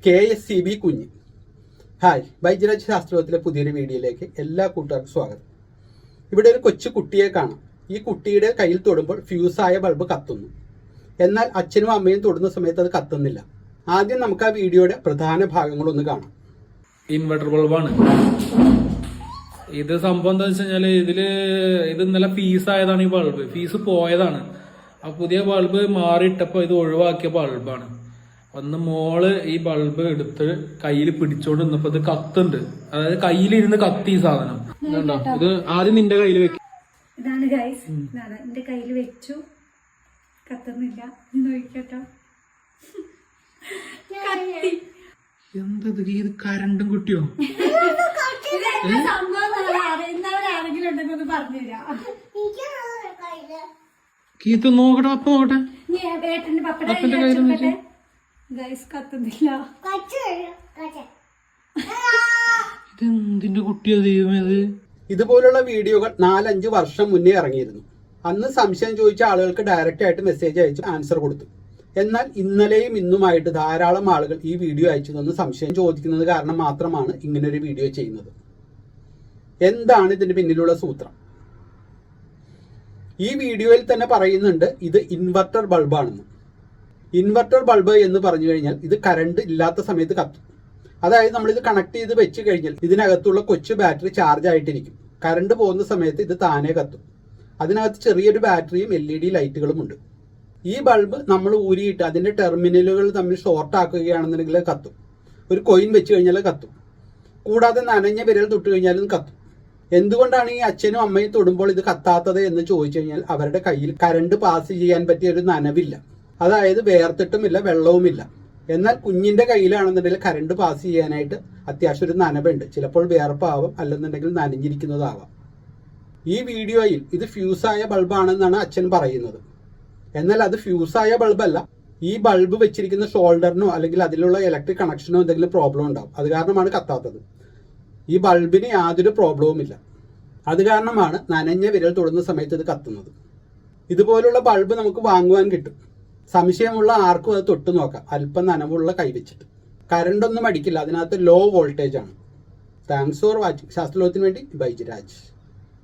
KSCB കുഞ്ഞ്. Hi, ബൈജരാജ് ശാസ്ത്രത്തിലെ പുതിയൊരു വീഡിയോയിലേക്ക് എല്ലാ കൂട്ടുകാർക്കും സ്വാഗതം. ഇവിടെ ഒരു കൊച്ചു കുട്ടിയെ കാണാം. ഈ കുട്ടിയുടെ കയ്യിൽ തൊടുമ്പോൾ ഫ്യൂസായ ബൾബ് കത്തുന്നു. എന്നാൽ അച്ഛനും അമ്മയും തൊടുന്ന സമയത്ത് അത് കത്തുന്നില്ല. ആദ്യം നമുക്ക് ആ വീഡിയോയുടെ പ്രധാന ഭാഗങ്ങളൊന്ന് കാണാം. ഇൻവെർട്ടർ ബൾബാണ് ഇത്. സംഭവം എന്താ വെച്ച് കഴിഞ്ഞാല് ഇത് ഇന്നലെ ഫീസായതാണ്. ഈ ബൾബ് ഫീസ് പോയതാണ്. ആ പുതിയ ബൾബ് മാറിയിട്ടപ്പോ ഇത് ഒഴിവാക്കിയ ബൾബാണ്. അന്ന് മോള് ഈ ബൾബ് എടുത്ത് കയ്യിൽ പിടിച്ചോണ്ട് നിന്നപ്പോ ഇത് കത്തുണ്ട്. അതായത് കയ്യിലിരുന്ന് കത്തി ഈ സാധനം. ഇത് ആദ്യം നിന്റെ കയ്യിൽ വെക്കും. ഇതാണ് ഗൈസ്, ഇതാണ് എന്റെ കയ്യിൽ വെച്ചു. കത്തുന്നില്ല. നോക്കിട്ടോ, എന്തത് ഇത് കരണ്ടും കുട്ടിയോ? ആരെങ്കിലും ഉണ്ടെന്ന് പറഞ്ഞുതരാം. കീത്ത് നോക്കട്ടെ, അപ്പ നോക്കട്ടെ. ഏട്ടന്റെ പപ്പന്റെ കയ്യിൽ ഗൈസ് കത്തുന്നില്ല. ഇതെന്തിന്റെ കുട്ടിയോ ദൈവമേത്? ഇതുപോലുള്ള വീഡിയോകൾ 4-5 വർഷം മുന്നേ ഇറങ്ങിയിരുന്നു. അന്ന് സംശയം ചോദിച്ച ആളുകൾക്ക് ഡയറക്റ്റ് ആയിട്ട് മെസ്സേജ് അയച്ച് ആൻസർ കൊടുത്തു. എന്നാൽ ഇന്നലെയും ഇന്നുമായിട്ട് ധാരാളം ആളുകൾ ഈ വീഡിയോ അയച്ചു തന്ന് സംശയം ചോദിക്കുന്നത് കാരണം മാത്രമാണ് ഇങ്ങനൊരു വീഡിയോ ചെയ്യുന്നത്. എന്താണ് ഇതിന്റെ പിന്നിലുള്ള സൂത്രം? ഈ വീഡിയോയിൽ തന്നെ പറയുന്നുണ്ട് ഇത് ഇൻവെർട്ടർ ബൾബാണെന്ന്. ഇൻവെർട്ടർ ബൾബ് എന്ന് പറഞ്ഞു കഴിഞ്ഞാൽ ഇത് കറണ്ട് ഇല്ലാത്ത സമയത്ത് കത്തും. അതായത് നമ്മളിത് കണക്ട് ചെയ്ത് വെച്ച് കഴിഞ്ഞാൽ ഇതിനകത്തുള്ള കൊച്ചു ബാറ്ററി ചാർജ് ആയിട്ടിരിക്കും. കറണ്ട് പോകുന്ന സമയത്ത് ഇത് താനേ കത്തും. അതിനകത്ത് ചെറിയൊരു ബാറ്ററിയും LED ലൈറ്റുകളും ഉണ്ട്. ഈ ബൾബ് നമ്മൾ ഊരിയിട്ട് അതിന്റെ ടെർമിനലുകൾ തമ്മിൽ ഷോർട്ട് ആക്കുകയാണെന്നുണ്ടെങ്കിൽ കത്തും. ഒരു കോയിൻ വെച്ച് കഴിഞ്ഞാൽ കത്തും. കൂടാതെ നനഞ്ഞ വിരൽ തൊട്ട് കഴിഞ്ഞാലും കത്തും. എന്തുകൊണ്ടാണ് ഈ അച്ഛനും അമ്മയും തൊടുമ്പോൾ ഇത് കത്താത്തത് എന്ന് ചോദിച്ചു കഴിഞ്ഞാൽ അവരുടെ കയ്യിൽ കറണ്ട് പാസ് ചെയ്യാൻ പറ്റിയ ഒരു നനവില്ല. അതായത് വേർത്തിട്ടുമില്ല, വെള്ളവുമില്ല. എന്നാൽ കുഞ്ഞിന്റെ കയ്യിലാണെന്നുണ്ടെങ്കിൽ കറണ്ട് പാസ് ചെയ്യാനായിട്ട് അത്യാവശ്യം ഒരു നനവുണ്ട്. ചിലപ്പോൾ വേർപ്പാവാം, അല്ലെന്നുണ്ടെങ്കിൽ നനഞ്ഞിരിക്കുന്നതാവാം. ഈ വീഡിയോയിൽ ഇത് ഫ്യൂസായ ബൾബാണെന്നാണ് അച്ഛൻ പറയുന്നത്. എന്നാൽ അത് ഫ്യൂസായ ബൾബല്ല. ഈ ബൾബ് വെച്ചിരിക്കുന്ന ഷോൾഡറിനോ അല്ലെങ്കിൽ അതിലുള്ള ഇലക്ട്രിക് കണക്ഷനോ എന്തെങ്കിലും പ്രോബ്ലം ഉണ്ടാവും. അത് കാരണമാണ് കത്താത്തത്. ഈ ബൾബിന് യാതൊരു പ്രോബ്ലവുമില്ല. അത് കാരണമാണ് നനഞ്ഞ വിരൽ തൊടുന്ന സമയത്ത് ഇത് കത്തുന്നത്. ഇതുപോലുള്ള ബൾബ് നമുക്ക് വാങ്ങുവാൻ കിട്ടും. സംശയമുള്ള ആർക്കും അത് തൊട്ട് നോക്കാം, അല്പം നനവുള്ള കൈവച്ചിട്ട്. കറണ്ടൊന്നും അടിക്കില്ല, അതിനകത്ത് ലോ വോൾട്ടേജ് ആണ്. Thanks for watching. ശാസ്ത്രലോകത്തിന് വേണ്ടി ബൈജരാജ്.